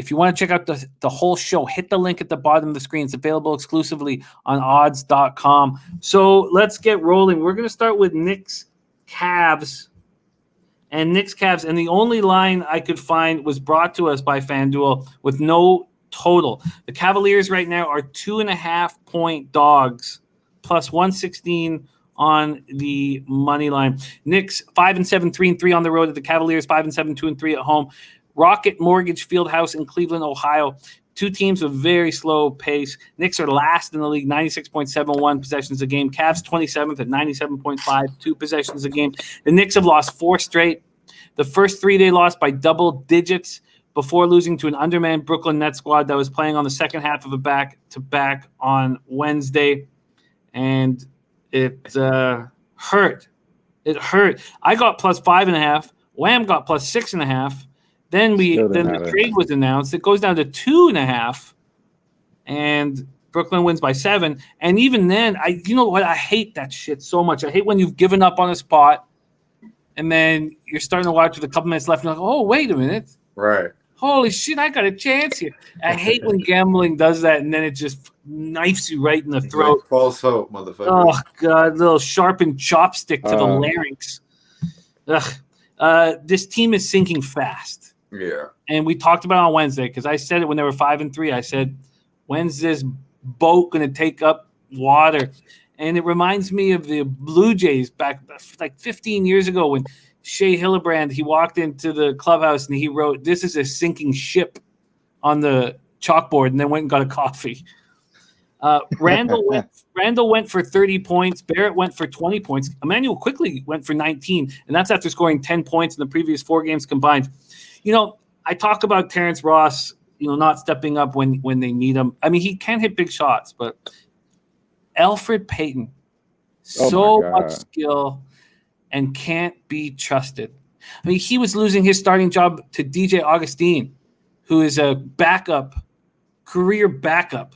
If you want to check out the whole show, hit the link at the bottom of the screen. It's available exclusively on odds.com. So let's get rolling. We're going to start with Knicks Cavs. And Knicks Cavs. And the only line I could find was brought to us by FanDuel with no total. The Cavaliers right now are 2.5-point dogs, plus 116 on the money line. Knicks 5-7, 3-3 on the road. The Cavaliers 5-7, 2-3 at home. Rocket Mortgage Fieldhouse in Cleveland, Ohio. Two teams with very slow pace. Knicks are last in the league, 96.71 possessions a game. Cavs 27th at 97.52 possessions a game. The Knicks have lost 4 straight. The first 3 they lost by double digits before losing to an undermanned Brooklyn Nets squad that was playing on the second half of a back-to-back on Wednesday. And it hurt. It hurt. I got plus 5.5. Wham got plus 6.5. Then the trade was announced. It goes down to 2.5, and Brooklyn wins by 7. And even then, you know what? I hate that shit so much. I hate when you've given up on a spot, and then you're starting to watch with a couple minutes left, and you're like, oh, wait a minute. Right. Holy shit, I got a chance here. I hate when gambling does that, and then it just knifes you right in the throat. Like false hope, motherfucker. Oh, God, little sharpened chopstick to the larynx. Ugh. This team is sinking fast. Yeah. And we talked about it on Wednesday because I said it when they were 5-3. I said, when's this boat going to take up water? And it reminds me of the Blue Jays back like 15 years ago when Shea Hillebrand, he walked into the clubhouse and he wrote, "This is a sinking ship" on the chalkboard, and then went and got a coffee. Randall went for 30 points. Barrett went for 20 points. Emmanuel quickly went for 19, and that's after scoring 10 points in the previous 4 games combined. You know, I talk about Terrence Ross, not stepping up when they need him. I mean, he can hit big shots, but Elfrid Payton, so much skill and can't be trusted. I mean, he was losing his starting job to DJ Augustine, who is a career backup,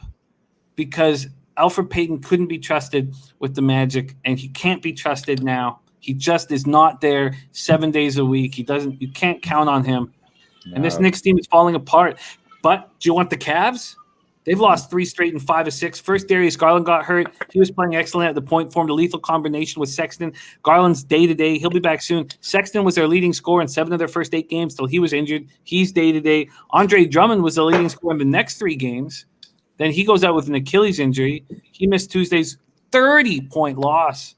because Elfrid Payton couldn't be trusted with the Magic, and he can't be trusted now. He just is not there 7 days a week. You can't count on him. No. And this Knicks team is falling apart. But do you want the Cavs? They've lost 3 straight and 5 of 6. First, Darius Garland got hurt. He was playing excellent at the point, formed a lethal combination with Sexton. Garland's day-to-day. He'll be back soon. Sexton was their leading scorer in 7 of their first 8 games till he was injured. He's day-to-day. Andre Drummond was the leading scorer in the next 3 games. Then he goes out with an Achilles injury. He missed Tuesday's 30-point loss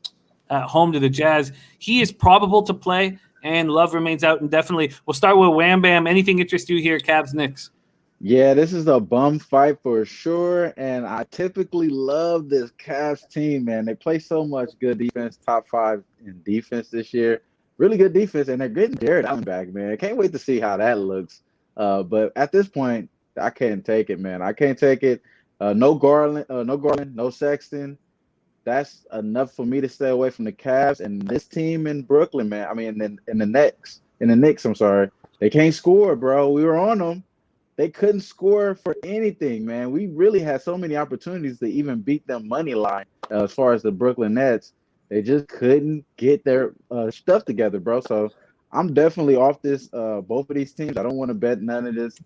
at home to the Jazz. He is probable to play, and Love remains out indefinitely. We'll start with Wham Bam. Anything interest you here, Cavs Knicks? Yeah, this is a bum fight for sure, and I typically love this Cavs team, man. They play so much good defense, top 5 in defense this year. Really good defense, and they're getting Jared Allen back, man. I can't wait to see how that looks. But at this point, I can't take it, man. I can't take it. No Garland, no Sexton. That's enough for me to stay away from the Cavs and this team in Brooklyn, man. I mean, in the Knicks, I'm sorry. They can't score, bro. We were on them. They couldn't score for anything, man. We really had so many opportunities to even beat them money line as far as the Brooklyn Nets. They just couldn't get their stuff together, bro. So I'm definitely off this, both of these teams. I don't want to bet none of this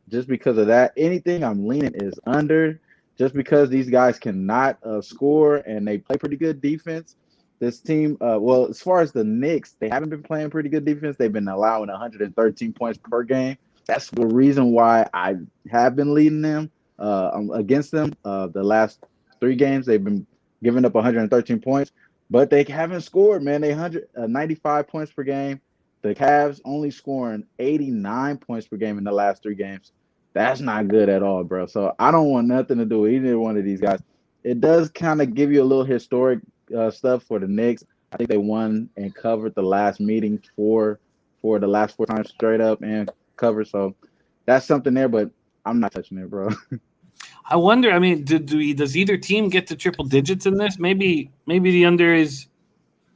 just because of that. Anything I'm leaning is under, just because these guys cannot score and they play pretty good defense. This team, well, as far as the Knicks, they haven't been playing pretty good defense. They've been allowing 113 points per game. That's the reason why I have been leading them against them. The last 3 games, they've been giving up 113 points, but they haven't scored, man. They 95 points per game. The Cavs only scoring 89 points per game in the last 3 games. That's not good at all, bro. So I don't want nothing to do with either one of these guys. It does kind of give you a little historic stuff for the Knicks. I think they won and covered the last meeting for the last 4 times straight up and cover. So that's something there, but I'm not touching it, bro. I wonder, I mean, does either team get to triple digits in this? Maybe the under is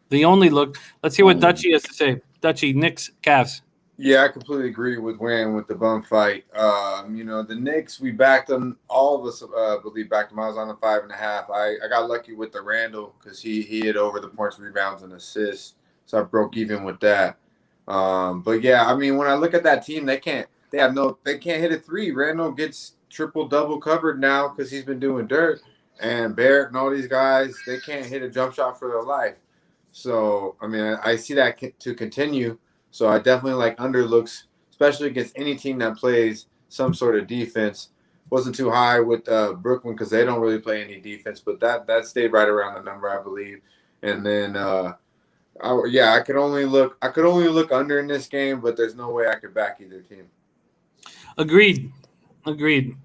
the only look. Let's hear what Dutchie has to say. Dutchie, Knicks, Cavs. Yeah, I completely agree with Wham with the bum fight. The Knicks, we backed them. All of us believe backed them. I was on the 5.5. I got lucky with the Randall because he hit over the points, rebounds, and assists. So I broke even with that. But yeah, I mean, when I look at that team, they can't they can't hit a three. Randall gets triple double covered now because he's been doing dirt, and Barrett and all these guys, they can't hit a jump shot for their life. So I mean, I see that to continue. So I definitely like underlooks, especially against any team that plays some sort of defense. Wasn't too high with Brooklyn because they don't really play any defense, but that stayed right around the number, I believe. And then I could only look under in this game, but there's no way I could back either team. Agreed.